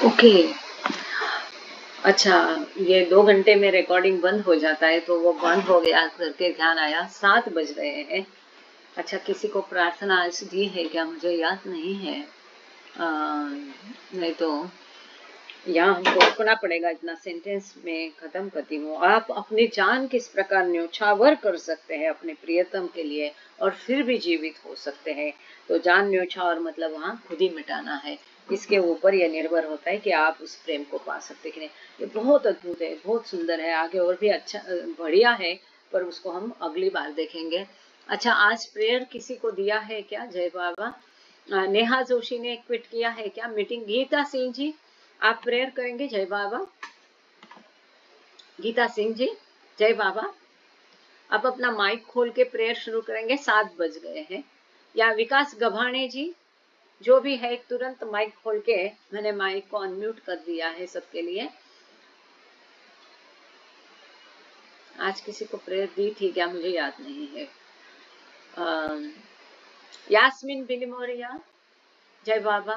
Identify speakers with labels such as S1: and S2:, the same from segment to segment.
S1: Okay. अच्छा, ये 2 घंटे में रिकॉर्डिंग बंद हो जाता है तो वो बंद हो गया करके ध्यान आया, 7 बज रहे हैं। अच्छा, किसी को प्रार्थना आज दी है क्या? मुझे याद नहीं है। नहीं तो यहाँ हमको रुकना पड़ेगा, इतना सेंटेंस में खत्म करती हूँ। आप अपनी जान किस प्रकार न्योछावर कर सकते हैं अपने प्रियतम के लिए और फिर भी जीवित हो सकते हैं। तो जान न्योछावर मतलब वहाँ खुद ही मिटाना है। इसके ऊपर यह निर्भर होता है कि आप उस प्रेम को पा सकते कि नहीं। ये बहुत अद्भुत है, बहुत सुंदर है। आगे और भी अच्छा बढ़िया है, पर उसको हम अगली बार देखेंगे। अच्छा, आज प्रेयर किसी को दिया है क्या? जय बाबा। नेहा जोशी ने क्विट किया है क्या मीटिंग? गीता सिंह जी, आप प्रेयर करेंगे? जय बाबा। गीता सिंह जी, जय बाबा। आप अपना माइक खोल के प्रेयर शुरू करेंगे, 7 बज गए हैं। या विकास गभाणे जी, जो भी है तुरंत माइक खोल के, मैंने माइक को अनम्यूट कर दिया है सबके लिए। आज किसी को प्रेयर दी थी क्या? मुझे याद नहीं है। यास्मीन बिलिमोरिया, जय बाबा।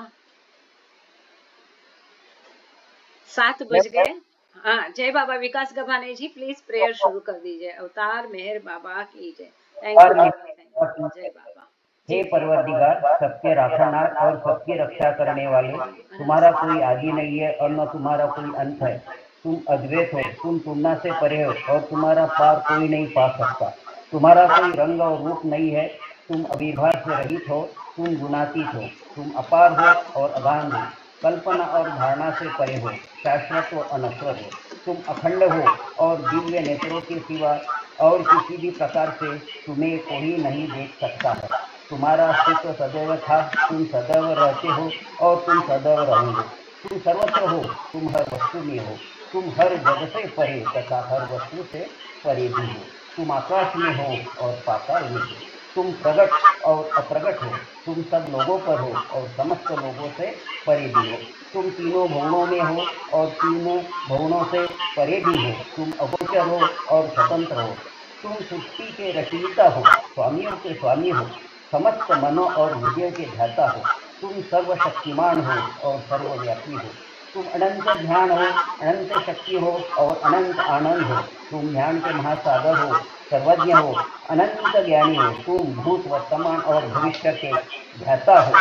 S1: 7 बज गए। हाँ, जय बाबा। विकास गभाने जी, प्लीज प्रेयर शुरू कर दीजिए। अवतार मेहर बाबा की जय। थैंक यू बाबा, जय बाबा।
S2: हे परवरदिगार, सबके राखनहार और सबकी रक्षा करने वाले, तुम्हारा कोई आदि नहीं है और न तुम्हारा कोई अंत है। तुम अद्वैत हो, तुम तुलना से परे हो और तुम्हारा पार कोई नहीं पा सकता। तुम्हारा कोई रंग और रूप नहीं है। तुम अविर्भाव से रहित हो, तुम गुणातीत हो, तुम अपार हो और अगाध हो, कल्पना और धारणा से परे हो, शाश्वत व अनश्वर हो। तुम अखंड हो और दिव्य नेत्रों के सिवा और किसी भी प्रकार से तुम्हें कोई नहीं देख सकता है। तुम्हारा अस्तित्व सदैव था, तुम सदैव रहते हो और तुम सदैव रहोगे। तुम सर्वत्र हो, तुम हर वस्तु में हो, तुम हर जग से परे तथा हर वस्तु से परे भी हो। तुम आकाश में हो और पाताल में हो, तुम प्रकट और अप्रकट हो, तुम सब लोगों पर हो और समस्त लोगों से परे भी हो। तुम तीनों भुवनों में हो और तीनों भुवनों से परे भी हो। तुम अगोचर हो और स्वतंत्र हो। तुम सृष्टि के रचयिता हो, स्वामियों के स्वामी हो, समस्त मनों और हृदय के ध्याता हो। तुम सर्वशक्तिमान हो और सर्वव्यापी हो। तुम अनंत ध्यान हो, अनंत शक्ति हो और अनंत आनंद हो। तुम ज्ञान के महासागर हो, सर्वज्ञ हो, अनंत ज्ञानी हो। तुम भूत, वर्तमान और भविष्य के ध्याता हो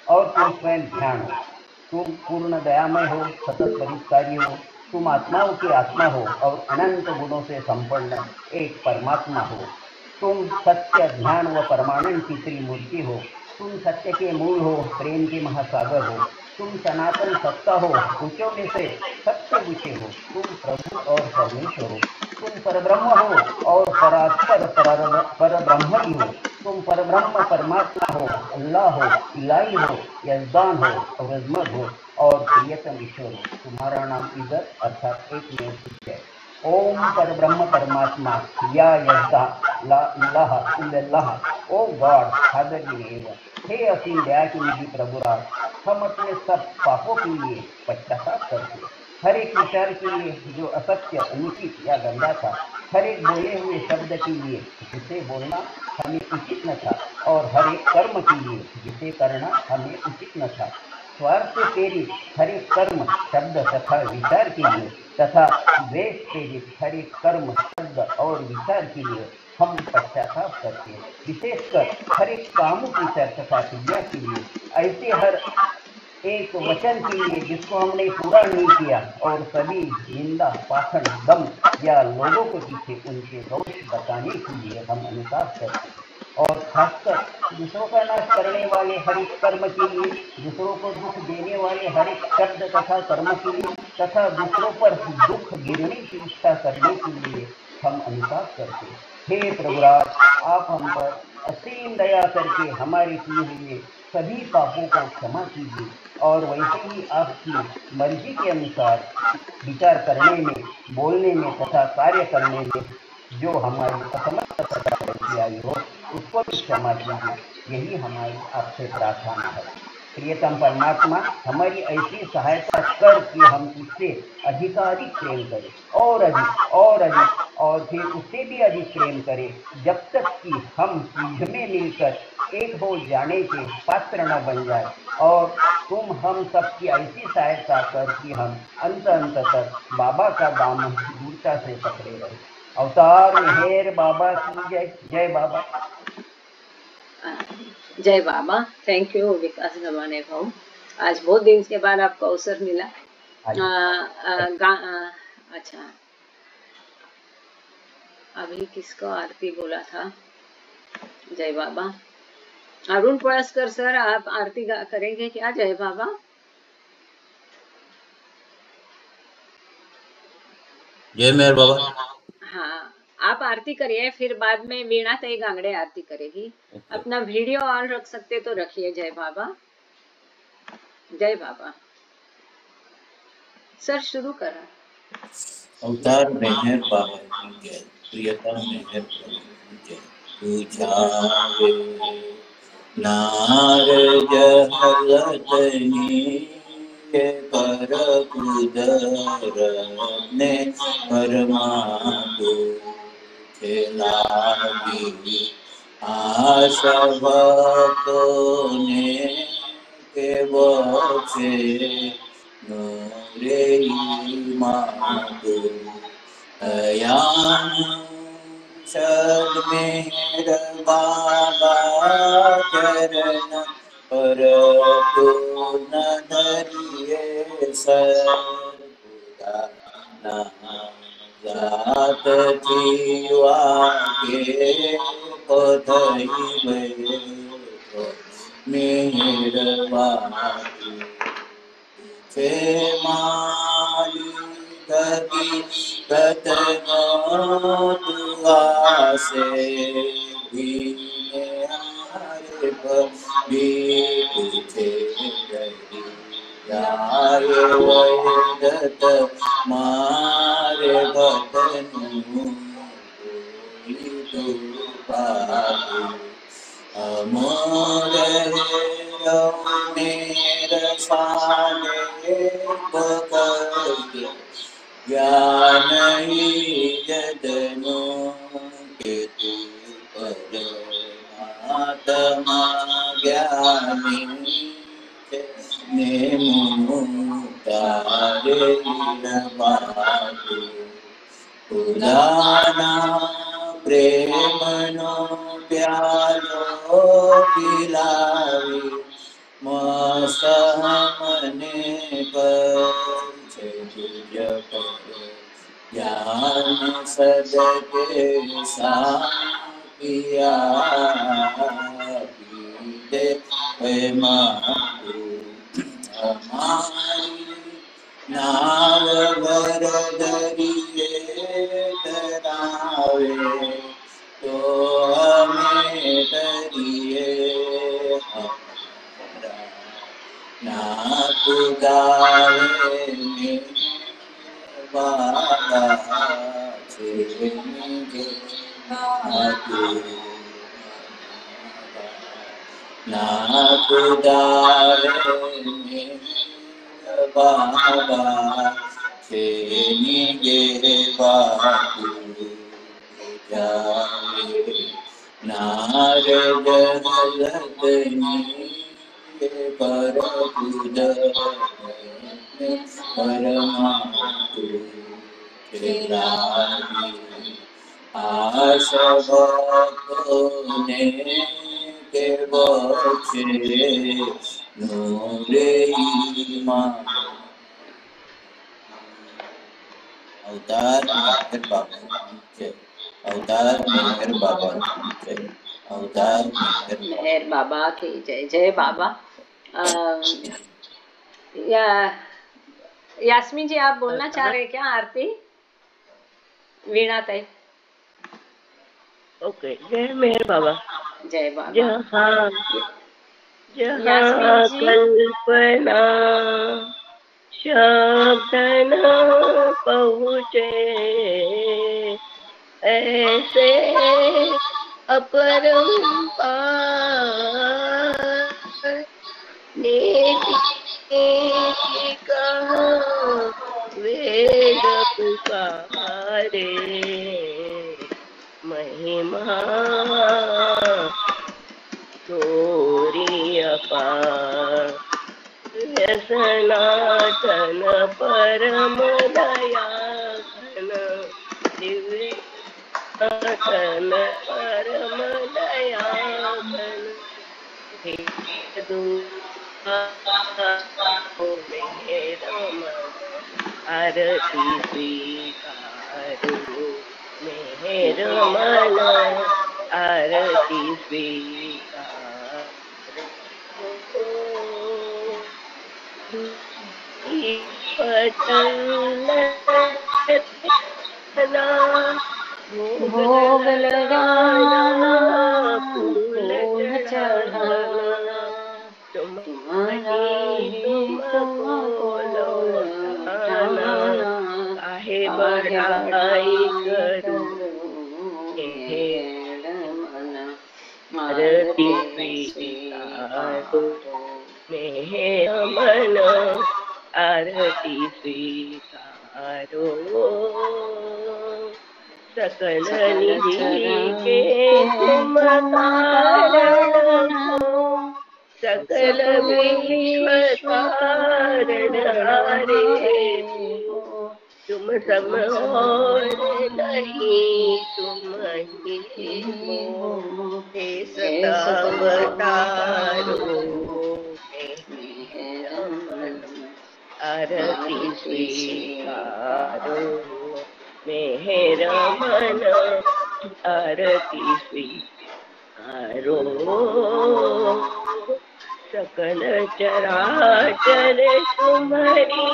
S2: और तुम स्वयं ध्यान हो। तुम पूर्ण दयामय हो, सतत परिष्कारी हो। तुम आत्माओं की आत्मा हो और अनंत गुणों से संपन्न एक परमात्मा हो। तुम सत्य, ध्यान व परमानंद की त्रिमूर्ति हो। तुम सत्य के मूल हो, प्रेम के महासागर हो। तुम सनातन सत्ता हो, ऊंचों में से सबसे ऊंचे हो। तुम प्रभु और परमेश्वर हो। तुम परब्रह्म हो और परात्पर परब्रह्म ही हो। तुम परब्रह्म परमात्मा हो, अल्लाह हो, इलाही हो, यजदान हो और अजमत हो और प्रियतम ईश्वर हो। तुम्हारा नाम इज्जत अर्थात एक में सत्य है। ओम परब्रह्म परमात्मा या यजदा ला इलाहा इल्लल्लाह। ओ गॉड, फादर इन हेवन। हे असीम दया की निधि प्रभुराज, हम अपने सब पापों के लिए पश्चाताप करते, हर एक विचार के लिए जो असत्य, अनुचित या गंदा था, हर एक बोले हुए शब्द के लिए जिसे बोलना हमें उचित न था, और हर एक कर्म के लिए जिसे करना हमें उचित न था। स्वार्थ से प्रेरित हर एक कर्म, शब्द तथा विचार के लिए तथा द्वेष प्रेरित हर एक कर्म, शब्द और विचार के लिए हम पश्चाताप करते हैं। विशेषकर हर एक कामुक विचार तथा क्रिया के लिए, ऐसे हर एक वचन के लिए जिसको हमने पूरा नहीं किया, और सभी निंदा, पाखंड, दम या लोगों के पीछे उनके दोष बताने के लिए हम अनुताप करते हैं। और खासकर दूसरों का नाश करने वाले हर एक कर्म के लिए, दूसरों को दुख देने वाले हर एक शब्द तथा कर्म के लिए तथा दूसरों पर दुख गिरने की इच्छा करने के लिए हम अनुताप करते हैं। हे प्रभुराज, आप हम पर असीम दया करके हमारे किए हुए सभी पापों को क्षमा कीजिए, और वैसे ही आपकी मर्जी के अनुसार विचार करने में, बोलने में तथा कार्य करने में जो हमारी असमर्थता रहती आई हो, उसको भी क्षमा कीजिए। यही हमारी आपसे प्रार्थना है। प्रियतम परमात्मा, हमारी ऐसी सहायता कर कि हम इससे अधिकाधिक प्रेम करें, और अधिक और अधिक, और फिर उससे भी अधिक प्रेम करें, जब तक कि हम तुझ में मिलकर एक हो जाने के पात्र न बन जाए, और तुम हम सबकी ऐसी सहायता कर कि हम अंत अंत तक बाबा का दामन दूरता से पकड़े रहे। अवतार मेहर बाबा की जय। जय बाबा।
S1: जय बाबा। थैंक यू विकास गवाने भाऊ, आज बहुत दिन के बाद आपको अवसर मिला। अच्छा, अभी किसको आरती बोला था? जय बाबा। अरुण पळसकर सर, आप आरती करेंगे क्या? जय बाबा।
S3: जय मेहर बाबा।
S1: हाँ, आप आरती करिए, फिर बाद में वीणा तई गांगड़े आरती करेगी। अपना वीडियो ऑन रख सकते तो रखिए। जय बाबा। जय बाबा। सर शुरू करा।
S3: अवतार मेहर बाबा की जय, प्रियतम मेहर बाबा की जय। बुझावे नारज हलतनी पर कुदरने परमागु लागी आशा भक्तों के बचे नूरे मागु अयान शद मेहर बाबा चरण पर पूर्ण धरिए सर्वदा जात जीवा के पधई मेहर बाबू छे माली गति कतनो दुआसे दीने हारे भी तुझे गरी जाए वैदत मारे बतनु तो बाबू अमोर मेर साले बकल ज्ञान जदनो के तू परमात्मा ज्ञानी ने मुतारे बाबू उदाना प्रेमनो प्यालो पिलावी मने पर तुझ पर ज्ञान सदके साकिया दे मारू हमारी नाव भर दरिए तरावे तो हमें दरिए हमारा नाथ गावे मेरे बाबा छे नाथ गावे बाबा गे बाबू जावे नारद हलतनी पर परमातु लागी आश भक्तों के बचे नूरे ईमान। अवतार मेहर बाबा जय। अवतार मेहर बाबा जय। अवतार
S1: मेहर बाबा की जय। जय बाबा। यास्मीन जी, आप बोलना चाह रहे हैं क्या? आरती वीणा तय।
S4: ओके। जय मेहर बाबा।
S1: जय बाबा।
S4: जहाँ कल्पना शब्द न पहुँचे ऐसे अपरंपार नीति कहाँ वेद पुकारे महिमा तोरी अपार व्यसनाथन परम दया घन दिव्य नाथन परम दया घन हे मेरा मन आरती स्वीकारो मेरा मन आरती स्वीकारो पटना
S1: भोग लगाना
S4: फूल
S1: फूल
S4: चढ़ाना
S1: तुम्हारा ही
S4: तुमको लौटाना काहे
S1: बढ़ाई
S4: बढ़ाई करूं आरती स्वीकारो मेरा मन आरती स्वीकारो सकल निधि के तुम कारण हो सकल विश्व कारण हारे हो तुम सब और नहीं तुम ही हो हे सतावतारो मेरा मन आरती स्वीकारो मेरा मन आरती स्वीकारो सकल चराचर तुम्हारी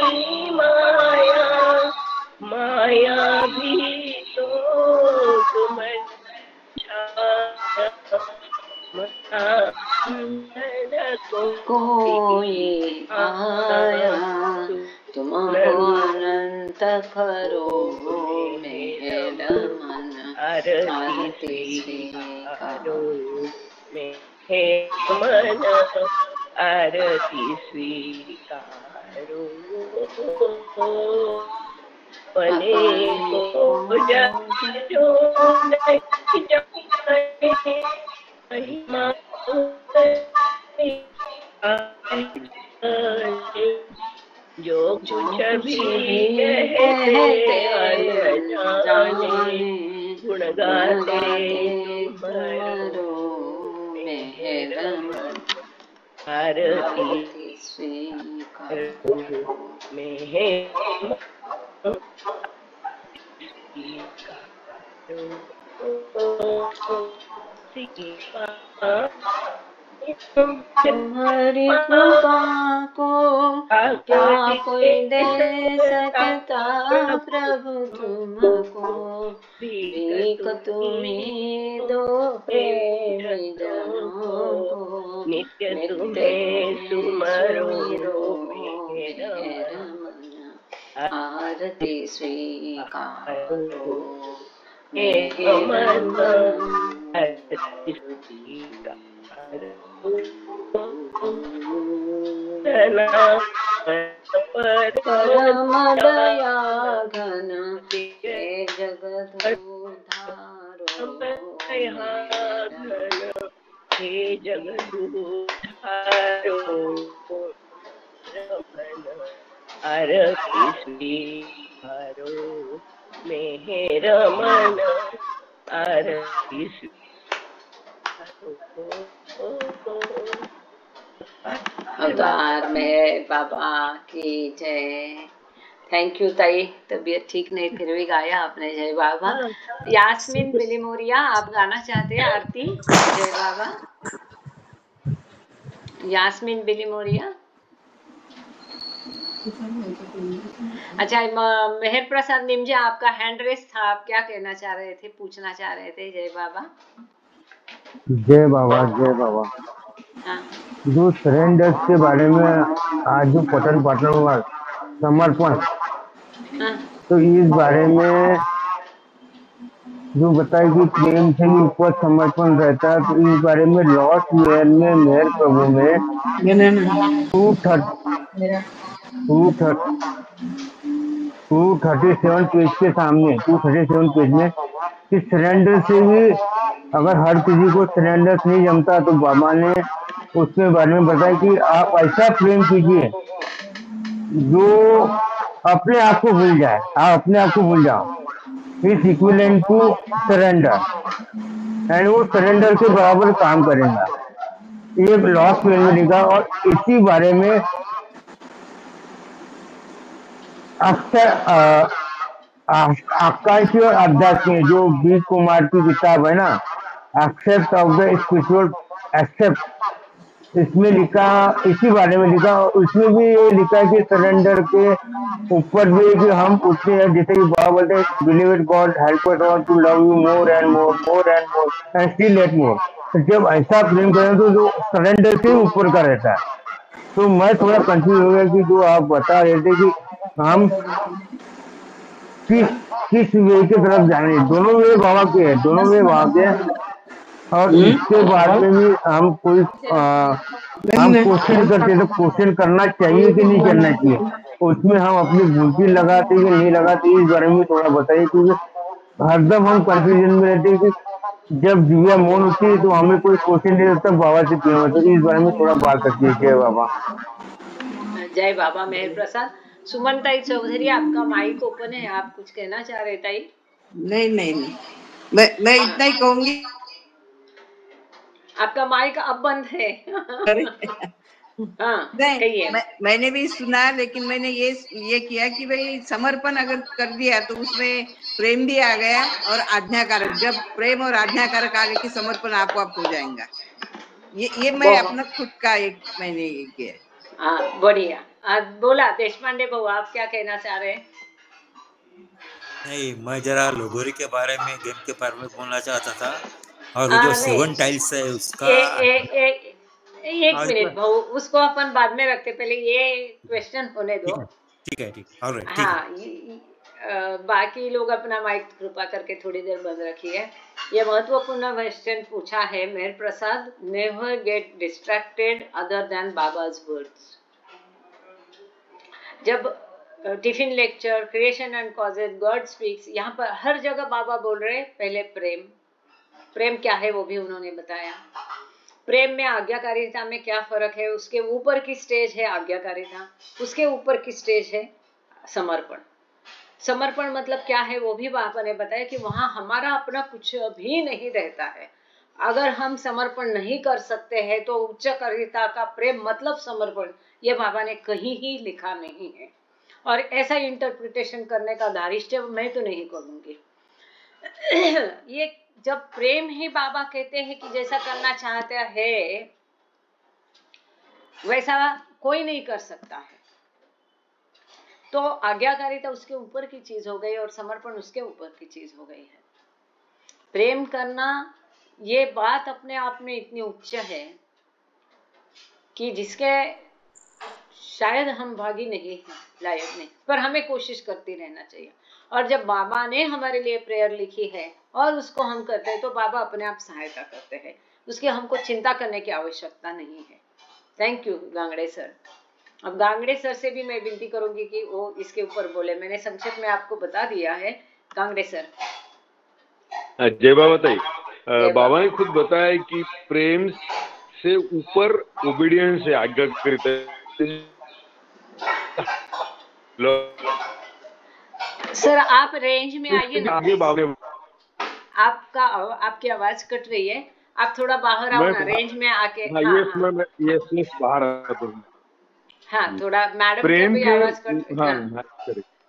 S4: माया माया भी तो तुम
S1: कोई आया तुम अनंत करो मेरा मन आरती स्वीकारो
S4: मेरा मन आरती स्वीकारो अपने को जो नहीं जाने महिमा जो कुछ भी कहते अनजाने गुण गाते तुम्हारो मेरा मन आरती स्वीकारो मेरा
S1: तुम्हारी कृपा को क्या कोई दे सकता प्रभु तुमको भीख तुम्हें दो प्रेमी जनों को
S4: नित्य तुम्हें सुमरो मेरा
S1: मन आरती स्वीकारो
S4: मेरा मन आरती स्वीकारो
S1: परम दया घन हे जगत उद्धारो
S4: हे जगत उद्धारो आरती स्वीकारो मेरा मन आरती
S1: अवतार में बाबा की जय। थैंक यू ताई, तबीयत ठीक नहीं फिर भी गाया आपने जय बाबा। यास्मीन बिलीमोरिया आप गाना चाहते हैं आरती जय बाबा? यास्मीन बिलीमोरिया। अच्छा मेहर प्रसाद निमजे आपका हैंड रेस था, आप क्या कहना चाह रहे थे, पूछना चाह रहे थे? जय बाबा।
S5: जय बाबा जय बाबा।
S1: हाँ।
S5: जो सरेंडर्स के बारे में आज जो पठन पाठन हुआ समर्पण,
S1: हाँ।
S5: तो इस बारे में जो बताया कि प्रेम से ही ऊपर समर्पण रहता है, तो इस बारे में लॉर्ड मेयर में मेयर प्रभु में 237 पेज के सामने 237 पेज में कि सरेंडर से ही अगर हर किसी को सरेंडर नहीं जमता तो बाबा ने उसके बारे में बताया कि आप ऐसा प्रेम कीजिए जो अपने आप को भूल जाए, आप अपने आप को भूल जाओ। Is equivalent to surrender, and वो सरेंडर के बराबर काम करेगा। ये लॉस पेन में लिखा। और इसी बारे में अक्सर आकाश और अध्यात्म जो बी कुमार की किताब है ना, aspect of the spiritual aspect, इसमें लिखा, इसी बारे में लिखा। और उसमें भी ये लिखा कि सरेंडर के ऊपर भी कि हम उतने हैं, जैसे कि बाबा बोलते हैं believe it God help us all to love you more and more, more and more and still let more. तो जब ऐसा प्रेम करें तो जो सरेंडर से ऊपर का रहता है। तो मैं थोड़ा कंफ्यूज हो गया कि जो आप बता रहे थे कि हम किस किस वे की तरफ जाने, दोनों वे बाबा के हैं, दोनों वे बाबा के हैं। और इसके बारे में भी हम कोई हम क्वेश्चन करते तो क्वेश्चन करना चाहिए कि नहीं करना चाहिए, उसमें हम अपनी बुद्धि लगाते कि नहीं लगाते, इस बारे में थोड़ा बताइए। क्योंकि हरदम हम कंफ्यूजन में रहते हैं कि जब दिव्या मौन होती है तो हमें कोई क्वेश्चन नहीं होता बाबा से क्यों होता है। इस बारे में थोड़ा बात करती है। जय बाबा।
S1: जय बाबा मेहर प्रसाद। सुमन ताई चौधरी, आपका माइक ओपन है, आप कुछ कहना चाह रहे ताई?
S6: नहीं नहीं नहीं, मैं इतना ही कहूंगी।
S1: आपका माइक अब बंद है। हाँ, कहिए।
S6: मैंने भी सुना, लेकिन मैंने ये किया कि भाई समर्पण अगर कर दिया तो उसमें प्रेम भी आ गया और आज्ञाकारक। जब प्रेम और आज्ञाकारक आ गए कि समर्पण आपको आप हो जाएगा। ये मैं अपना खुद का एक मैंने ये किया।
S1: हाँ, बढ़िया। बोला देशपांडे बाबू, आप क्या कहना चाह रहे हैं?
S3: नहीं, मैं जरा लोगोरी के बारे में, गेम के बारे में बोलना चाहता था। और वो जो 7 टाइल्स है उसका
S1: एक मिनट भाऊ, उसको अपन बाद में रखते, पहले ये क्वेश्चन होने दो।
S3: ठीक है। ऑलराइट।
S1: हाँ, बाकी लोग अपना माइक कृपा करके थोड़ी देर बंद रखिए। ये महत्वपूर्ण क्वेश्चन पूछा है Mehar Prasad. Never get distracted other than Baba's words. जब tiffin lecture, creation and causes, God speaks, यहाँ पर हर जगह बाबा बोल रहे हैं पहले प्रेम क्या है वो भी उन्होंने बताया। प्रेम में आज्ञाकारिता में क्या फर्क है, उसके ऊपर की स्टेज है आज्ञाकारिता, उसके ऊपर की स्टेज है समर्पण मतलब क्या है वो भी बाबा ने बताया कि वहां हमारा अपना कुछ भी नहीं रहता है। अगर हम समर्पण नहीं कर सकते हैं तो उच्चकारिता का प्रेम मतलब समर्पण, ये बाबा ने कहीं ही लिखा नहीं है। और ऐसा इंटरप्रिटेशन करने का धारिष्ट मैं तो नहीं करूंगी। ये जब प्रेम ही बाबा कहते हैं कि जैसा करना चाहता है वैसा कोई नहीं कर सकता है, तो आज्ञाकारिता उसके ऊपर की चीज हो गई और समर्पण उसके ऊपर की चीज हो गई है। प्रेम करना ये बात अपने आप में इतनी उच्च है कि जिसके शायद हम भागी नहीं हैं, लायक नहीं, पर हमें कोशिश करती रहना चाहिए। और जब बाबा ने हमारे लिए प्रेयर लिखी है और उसको हम करते हैं तो बाबा अपने आप सहायता करते हैं, उसकी हमको चिंता करने की आवश्यकता नहीं है। Thank you Gangade sir. अब गांगड़े सर से भी मैं विनती करूंगी कि वो इसके ऊपर बोले। मैंने संक्षेप में आपको बता दिया है। गांगड़े सर।
S7: जय बाबा ताई। बाबा ने खुद बताया कि प्रेम से ऊपर ओबीडियंस है, आज्ञाकारिता।
S1: सर आप रेंज में आइए ना।
S7: आगे बाबा
S1: आपकी आवाज कट रही है, आप थोड़ा बाहर आओ ना, रेंज में आके।
S7: यस बाहर आता हूँ।
S1: हाँ, थोड़ा मैडम की भी आवाज कट रही है।
S7: हाँ,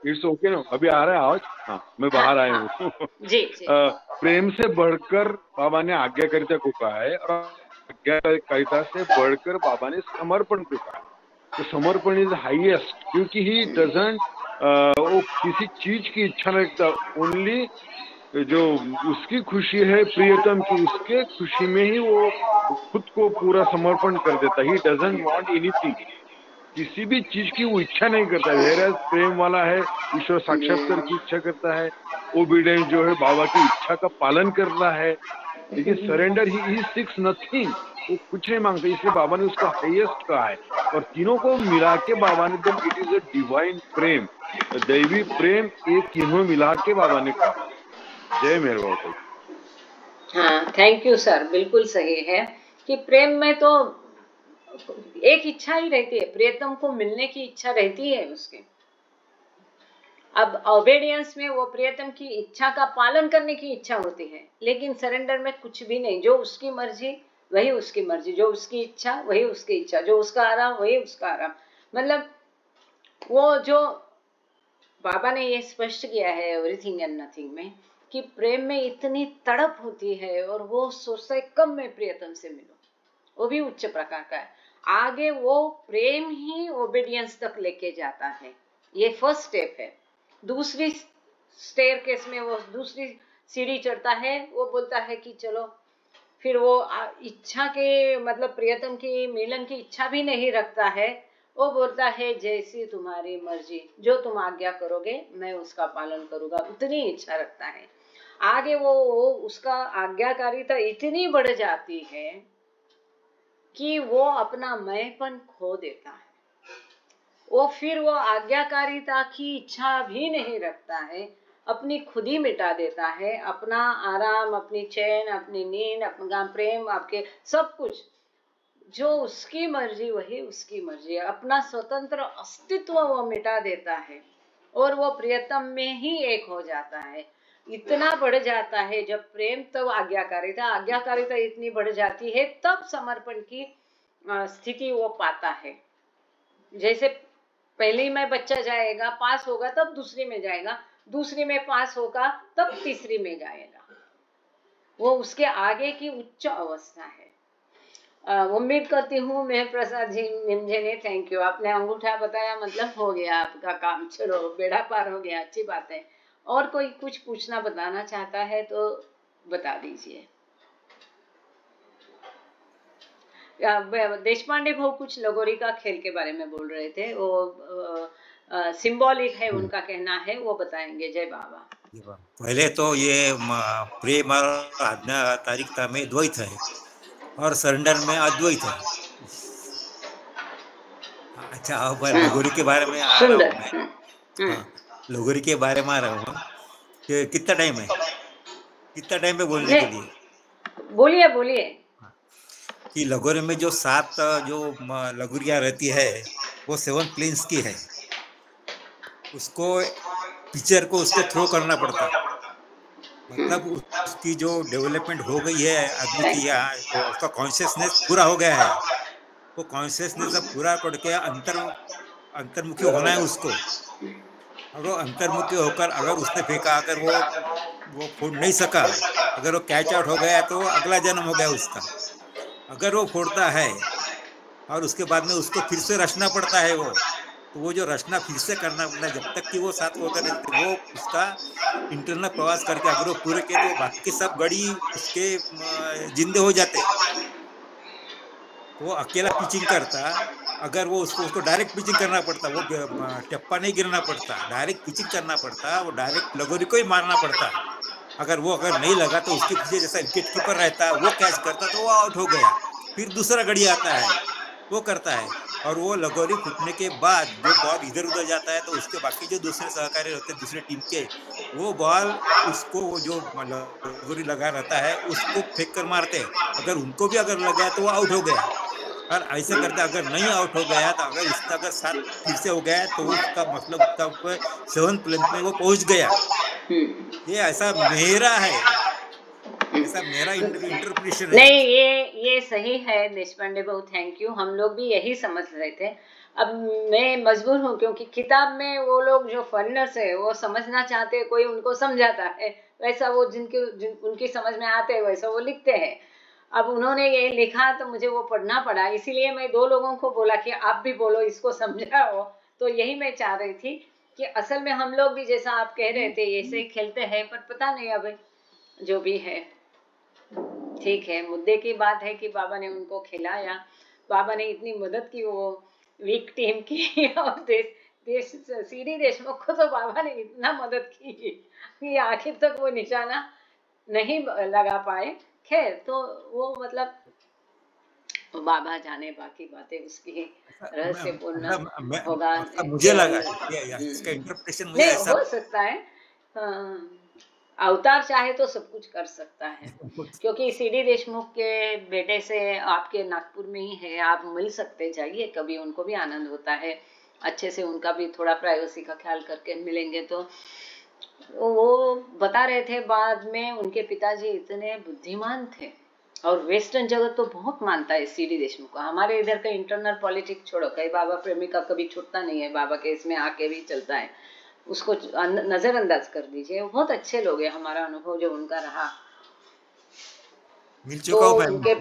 S7: इट्स ओके ना, अभी आ रहा है आवाज। हाँ, मैं बाहर आया हूँ।
S1: जी।
S7: प्रेम से बढ़कर बाबा ने आज्ञाकारिता को कहा है और आज्ञाकारिता से बढ़कर बाबा ने समर्पण को कहा है। तो समर्पण इज हाईएस्ट, क्योंकि ही डजंट वो किसी चीज की इच्छा नहीं रखता, ओनली जो उसकी खुशी है प्रियतम की, उसके खुशी में ही वो खुद को पूरा समर्पण कर देता। ही डजंट वांट एनीथिंग, किसी भी चीज की वो इच्छा नहीं करता। वेराज प्रेम वाला है, ईश्वर साक्षात्कार की इच्छा करता है, ओबीडियंस जो है बाबा की इच्छा का पालन कर रहा है। लेकिन सरेंडर ही सीक्स नथिंग, वो कुछ नहीं मांगता, इसलिए बाबा ने उसको हाईएस्ट कहा है। और तीनों को मिला के बाबा ने then it is a divine prem, दैवी प्रेम, एक तीनों मिला के बाबा ने कहा। जय मेहर बाबा।
S1: हाँ, थैंक यू सर, बिल्कुल सही है कि प्रेम में तो एक इच्छा ही रहती है, प्रियतम को मिलने की इच्छा रहती है उसके। अब ओबेडियंस में वो प्रियतम की इच्छा का पालन करने की इच्छा होती है, लेकिन सरेंडर में कुछ भी नहीं, जो उसकी मर्जी वही उसकी मर्जी, जो उसकी इच्छा वही उसकी इच्छा, जो उसका आराम वही उसका आराम। मतलब वो जो बाबा ने ये स्पष्ट किया है एवरीथिंग एंड नथिंग में कि प्रेम में इतनी तड़प होती है और वो सोचता है कब मैं प्रियतम से मिलूं, वो भी उच्च प्रकार का है। आगे वो प्रेम ही ओबेडियंस तक लेके जाता है, ये फर्स्ट स्टेप है। दूसरी स्टेयरकेस में वो दूसरी सीढ़ी चढ़ता है, वो बोलता है कि चलो, फिर वो इच्छा के मतलब प्रियतम की मिलन की इच्छा भी नहीं रखता है, वो बोलता है जैसी तुम्हारी मर्जी, जो तुम आज्ञा करोगे मैं उसका पालन करूंगा, उतनी इच्छा रखता है। आगे वो उसका आज्ञाकारिता इतनी बढ़ जाती है कि वो अपना मैंपन खो देता है, वो फिर वो आज्ञाकारिता की इच्छा भी नहीं रखता है, अपनी खुद ही मिटा देता है, अपना आराम, अपनी चैन, अपनी नींद, अपना प्रेम, आपके सब कुछ, जो उसकी मर्जी वही उसकी मर्जी, अपना स्वतंत्र अस्तित्व वो मिटा देता है और वो प्रियतम में ही एक हो जाता है। इतना बढ़ जाता है जब प्रेम तब आज्ञाकारिता इतनी बढ़ जाती है, तब समर्पण की स्थिति वो पाता है। जैसे पहले में बच्चा जाएगा, पास होगा तब दूसरी में जाएगा, दूसरी में पास होगा तब तीसरी में जाएगा, वो उसके आगे की उच्च अवस्था है। उम्मीद करती हूँ मेहर प्रसाद जी निमजे ने, थैंक यू, आपने अंगूठा बताया, मतलब हो गया आपका काम, चलो बेड़ा पार हो गया, अच्छी बात है। और कोई कुछ पूछना बताना चाहता है तो बता दीजिए। देशपांडे भाऊ कुछ लगोरी का खेल के बारे में बोल रहे थे, वो सिंबॉलिक है उनका कहना है, वो बताएंगे। जय बाबा।
S8: पहले तो ये प्रेम और आज्ञाकारिता में द्वैत है और सरेंडर में अद्वैत है। अच्छा, अब लगोरी के बारे में आ रहा हूँ मैं। हाँ, लगोरी के बारे में आ रहा हूँ कि कितना टाइम है बोलने के लिए?
S1: बोलिए बोलिए।
S8: कि लगोरी में जो 7 जो लगोरियां रहती है वो 7 प्लेन्स की है, उसको पिक्चर को उसको थ्रो करना पड़ता है। मतलब उसकी जो डेवलपमेंट हो गई है आदमी की, या उसका कॉन्शियसनेस पूरा हो गया है, वो कॉन्शियसनेस अब पूरा करके अंतर्मुखी होना है उसको। अगर वो अंतर्मुखी होकर अगर उसने फेंका, अगर वो फोड़ नहीं सका, अगर वो कैच आउट हो गया तो अगला जन्म हो गया उसका। अगर वो फोड़ता है और उसके बाद में उसको फिर से रचना पड़ता है, तो वो जो रचना फिर से करना पड़ता है, जब तक कि वो साथ होता रहता है, वो उसका इंटरनल प्रवास करके अगर वो पूरे के तो बाकी सब गड़ी उसके जिंदे हो जाते। वो अकेला पिचिंग करता, अगर वो उसको डायरेक्ट पिचिंग करना पड़ता, वो टप्पा नहीं गिरना पड़ता, डायरेक्ट पिचिंग करना पड़ता, वो डायरेक्ट लगोरी को ही मारना पड़ता। अगर नहीं लगा तो उसके पीछे जैसा विकेट कीपर रहता, वो कैच करता तो वो आउट हो गया। फिर दूसरा गड़ी आता है, वो करता है, और वो लगोरी फूटने के बाद जो बॉल इधर उधर जाता है तो उसके बाकी जो दूसरे सहकारी रहते हैं दूसरे टीम के, वो बॉल उसको वो जो लगोरी लगा रहता है उसको फेंक कर मारते। अगर उनको भी अगर लगा तो वो आउट हो गया, और ऐसे करते अगर नहीं आउट हो गया तो अगर उसका अगर 7 फिर से हो गया तो उसका मतलब उसका 7 प्लेन में वो पहुंच गया। ये ऐसा मेरा है, ऐसा मेरा इंटरप्रिटेशन है।
S1: नहीं, ये सही है देशपांडे बाबू, थैंक यू। हम लोग भी यही समझ रहे थे। अब मैं मजबूर हूँ क्योंकि किताब में वो लोग जो फॉरेनर्स है वो समझना चाहते हैं, कोई उनको समझाता है, वैसा वो उनकी समझ में आते हैं वैसा वो लिखते हैं। अब उन्होंने ये लिखा तो मुझे वो पढ़ना पड़ा, इसीलिए मैं 2 लोगों को बोला कि आप भी बोलो, इसको समझाओ। तो यही मैं चाह रही थी कि असल में हम लोग भी जैसा आप कह रहे थे ऐसे ही खेलते हैं, पर पता नहीं अब जो भी है ठीक है। मुद्दे की बात है कि बाबा ने उनको खिलाया, बाबा ने इतनी मदद की वो वीक टीम की, और सीडी देशमुख को तो बाबा ने इतना मदद की कि आखिर तक वो निशाना नहीं लगा पाए। खैर, तो वो मतलब बाबा जाने, बाकी बातें उसकी रहस्यपूर्ण होगा।
S8: मुझे लगा इसका इंटरप्रिटेशन मुझे ऐसा
S1: हो सकता है। अवतार चाहे तो सब कुछ कर सकता है, क्योंकि सीडी देशमुख के बेटे से आपके नागपुर में ही है, आप मिल सकते, जाइए कभी, उनको भी आनंद होता है अच्छे से, उनका भी थोड़ा प्राइवेसी का ख्याल करके मिलेंगे। तो वो बता रहे थे बाद में उनके पिताजी इतने बुद्धिमान थे, और वेस्टर्न जगत तो बहुत मानता है सीडी देशमुख को। हमारे इधर का इंटरनल पॉलिटिक्स छोड़ो, कई बाबा प्रेमी का कभी छूटता नहीं है, बाबा के इसमें आके भी चलता है, उसको नजरअंदाज कर दीजिए। बहुत अच्छे लोग हैं, हमारा अनुभव जो उनका रहा।
S8: मिल
S1: तो
S8: चुका हूँ मैं,
S1: उनका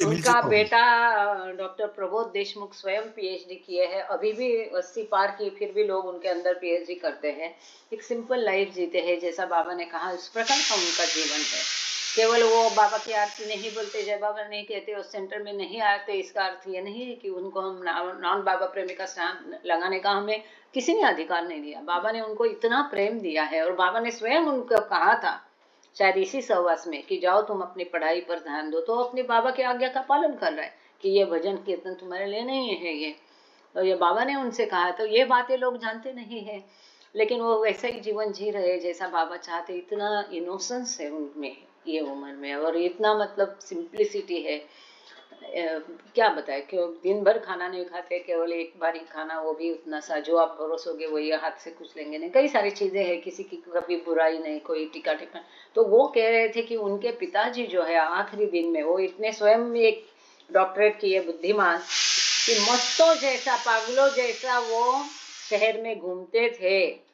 S8: मिल चुका हूँ।
S1: बेटा डॉक्टर प्रबोध देशमुख स्वयं पीएचडी किए हैं, अभी भी 80 पार की, फिर भी लोग उनके अंदर पीएचडी करते हैं, एक सिंपल लाइफ जीते हैं, जैसा बाबा ने कहा इस प्रकार का उनका जीवन है। केवल वो बाबा की आरती नहीं बोलते, जय बाबा नहीं कहते, उस सेंटर में नहीं आते, इसका अर्थ ये नहीं है कि उनको हम नॉन बाबा प्रेमी का स्टैम्प लगाने का हमें किसी ने अधिकार नहीं दिया। बाबा ने उनको इतना प्रेम दिया है, और बाबा ने स्वयं उनको कहा था शायद इसी सहवास में कि जाओ तुम अपनी पढ़ाई पर ध्यान दो, तो अपने बाबा की आज्ञा का पालन कर रहा है कि ये भजन कीर्तन तुम्हारे लिए नहीं है ये, तो ये बाबा ने उनसे कहा। तो ये बातें लोग जानते नहीं है, लेकिन वो वैसा ही जीवन जी रहे जैसा बाबा चाहते। इतना इनोसेंस है उनमें ये उम्र में, और इतना मतलब सिंप्लिसिटी है, क्या बताए, क्यों दिन भर खाना नहीं खाते, केवल एक बार ही खाना, वो भी उतना सा जो आप परोसोगे वही हाथ से कुछ लेंगे नहीं, कई सारी चीजें हैं, किसी की कभी बुराई नहीं, कोई टिका टिप्पण। तो वो कह रहे थे कि उनके पिताजी जो है आखिरी दिन में वो इतने स्वयं एक डॉक्टरेट किए बुद्धिमान कि मस्तों जैसा, पागलों जैसा वो शहर में घूमते थे,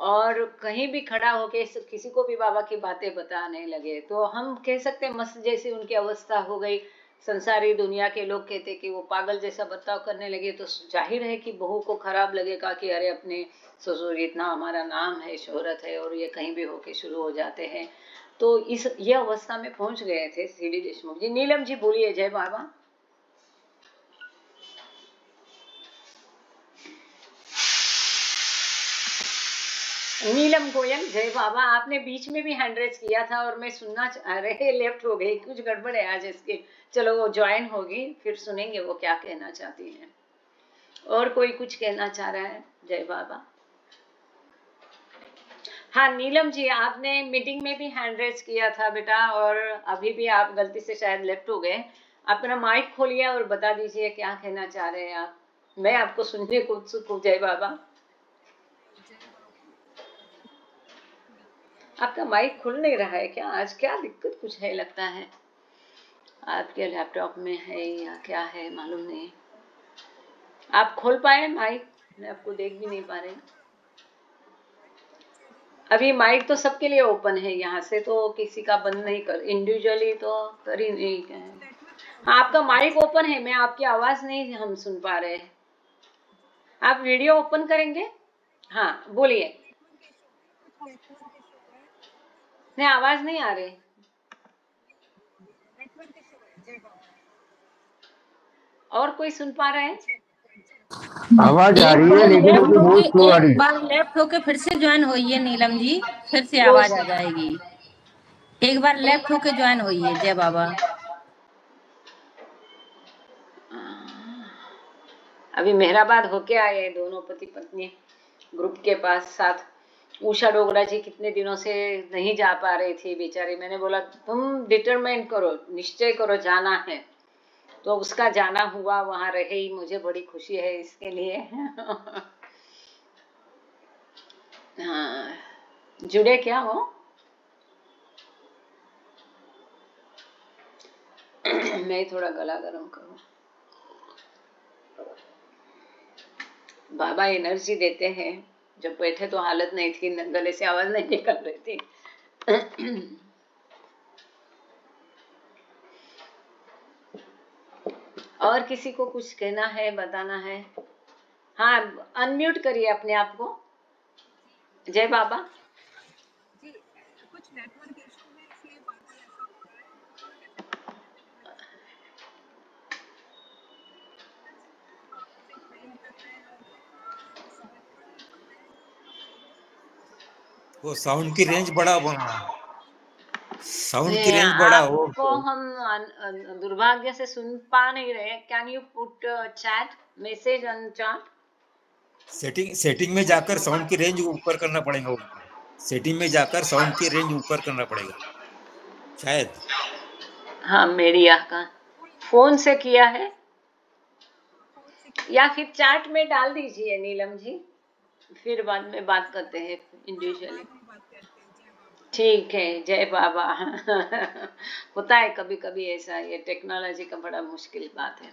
S1: और कहीं भी खड़ा होके किसी को भी बाबा की बातें बताने लगे। तो हम कह सकते हैं मस्त जैसी उनकी अवस्था हो गई। संसारी दुनिया के लोग कहते कि वो पागल जैसा बर्ताव करने लगे, तो जाहिर है कि बहू को खराब लगेगा कि अरे अपने ससुर, इतना हमारा नाम है, शोहरत है, और ये कहीं भी होके शुरू हो जाते हैं। तो ये अवस्था में पहुंच गए थे सीडी देशमुख जी। नीलम जी बोलिए, जय बाबा। नीलम गोयल, जय बाबा। आपने बीच में भी हैंड रेज किया था और मैं सुनना चाह रहे, लेफ्ट हो गई, कुछ गड़बड़ है आज इसके। चलो वो ज्वाइन होगी, फिर सुनेंगे वो क्या कहना चाहती है। और कोई कुछ कहना चाह रहा है? जय बाबा। हाँ नीलम जी, आपने मीटिंग में भी हैंड रेज किया था बेटा, और अभी भी आप गलती से शायद लेफ्ट हो गए। अपना माइक खोलिए और बता दीजिए क्या कहना चाह रहे हैं आप। मैं आपको सुनने को उत्सुक हूँ। जय बाबा। आपका माइक खुल नहीं रहा है क्या? आज क्या दिक्कत कुछ है लगता है, आपके लैपटॉप में है या क्या है मालूम नहीं। आप खोल पाए माइक? मैं आपको देख भी नहीं पा रही। अभी माइक तो सबके लिए ओपन है, यहाँ से तो किसी का बंद नहीं कर, इंडिविजुअली तो कर ही नहीं है। हाँ आपका माइक ओपन है, मैं आपकी आवाज नहीं हम सुन पा रहे। आप वीडियो ओपन करेंगे? हाँ बोलिए। नहीं आवाज नहीं आ रही। और कोई सुन पा रहे हैं?
S5: आवाज आ रही है लेकिन मुझे बहुत स्लो आ रही है।
S9: एक बार लेफ्ट होके फिर से ज्वाइन होइए नीलम जी, फिर से आवाज आ जाएगी। एक बार लेफ्ट होके ज्वाइन होइए। जय बाबा।
S1: अभी मेहराबाद होके आए दोनों पति पत्नी ग्रुप के पास साथ। उषा डोगरा जी कितने दिनों से नहीं जा पा रही थी बेचारी। मैंने बोला तुम डिटरमाइन करो, निश्चय करो, जाना है। तो उसका जाना हुआ, वहां रहे ही। मुझे बड़ी खुशी है इसके लिए। हाँ जुड़े क्या हो? मैं थोड़ा गला गर्म करूं। बाबा एनर्जी देते हैं। जब बैठे तो हालत नहीं थी, गले से आवाज नहीं निकल रही थी। और किसी को कुछ कहना है, बताना है? हाँ अनम्यूट करिए अपने आप को। जय बाबा।
S10: कुछ नेटवर्क इशू है इसलिए
S8: वो साउंड की रेंज बड़ा बना, साउंड की रेंज बड़ा हो।
S1: आपको हम दुर्भाग्य से सुन पा नहीं रहे। Can you put chat message on chat?
S8: Setting में जाकर साउंड की रेंज ऊपर करना पड़ेगा। सेटिंग में जाकर साउंड की रेंज ऊपर करना पड़ेगा शायद।
S1: हाँ, मीडिया का फोन से किया है या फिर चैट में डाल दीजिए नीलम जी, फिर बाद में बात करते हैं इंडिविजुअली। ठीक है, जय बाबा। होता है कभी कभी ऐसा, ये टेक्नोलॉजी का बड़ा मुश्किल बात है।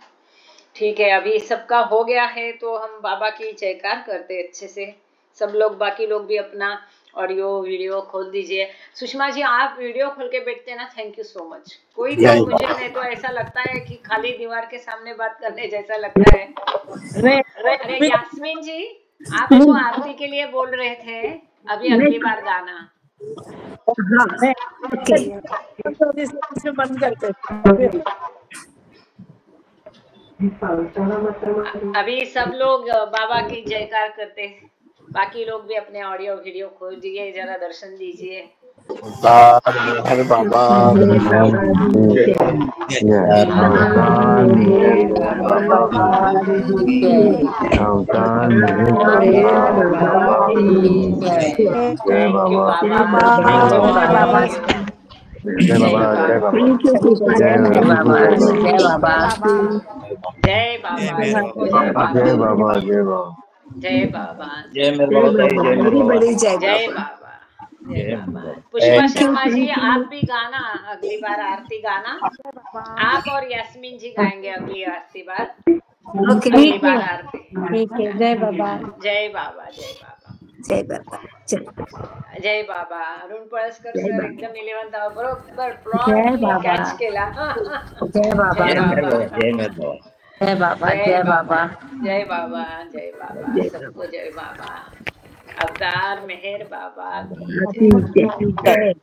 S1: ठीक है, अभी सबका हो गया है तो हम बाबा की जयकार करते अच्छे से सब लोग। बाकी लोग भी अपना ऑडियो वीडियो खोल दीजिए। सुषमा जी, आप वीडियो खोल के बैठते हैं ना, थैंक यू सो मच। कोई तो मुझे नहीं तो ऐसा लगता है कि खाली दीवार के सामने बात करने जैसा लगता है। अरे यास्मीन जी, आप तो आरती के लिए बोल रहे थे अभी, अगली बार गाना।
S10: बंद करते
S1: अभी सब लोग बाबा की जयकार करते हैं, बाकी लोग भी अपने ऑडियो वीडियो खोल दीजिए, जरा दर्शन दीजिए।
S10: हर बाबा
S5: जय बाबा, जय बाबा,
S1: जय बाबा,
S5: जय बाबा, जय बाबा,
S1: जय बाबा,
S3: जय मेरे बाबा,
S1: जय बाबा, जय बाबा। पुष्पा शर्मा जी, आप भी गाना अगली बार, आरती गाना आप और यास्मीन जी गाएंगे अगली आरती बार। अगली बार आरती।
S10: ठीक है, जय बाबा,
S1: जय बाबा, जय बाबा,
S10: जय बाबा,
S1: जय बाबा। अरुण पळसकर सर एकदम 11th आवर बरोबर
S10: जय
S1: प्रॉम्प्टली
S10: बाबा,
S1: कॅच केला।
S10: जय बाबा,
S1: जय बाबा,
S3: जय मेरे बाबा,
S10: जय बाबा, जय बाबा,
S1: जय बाबा, जय बाबा, सबको जय बाबा। अवतार मेहर बाबा की जय।
S10: जय।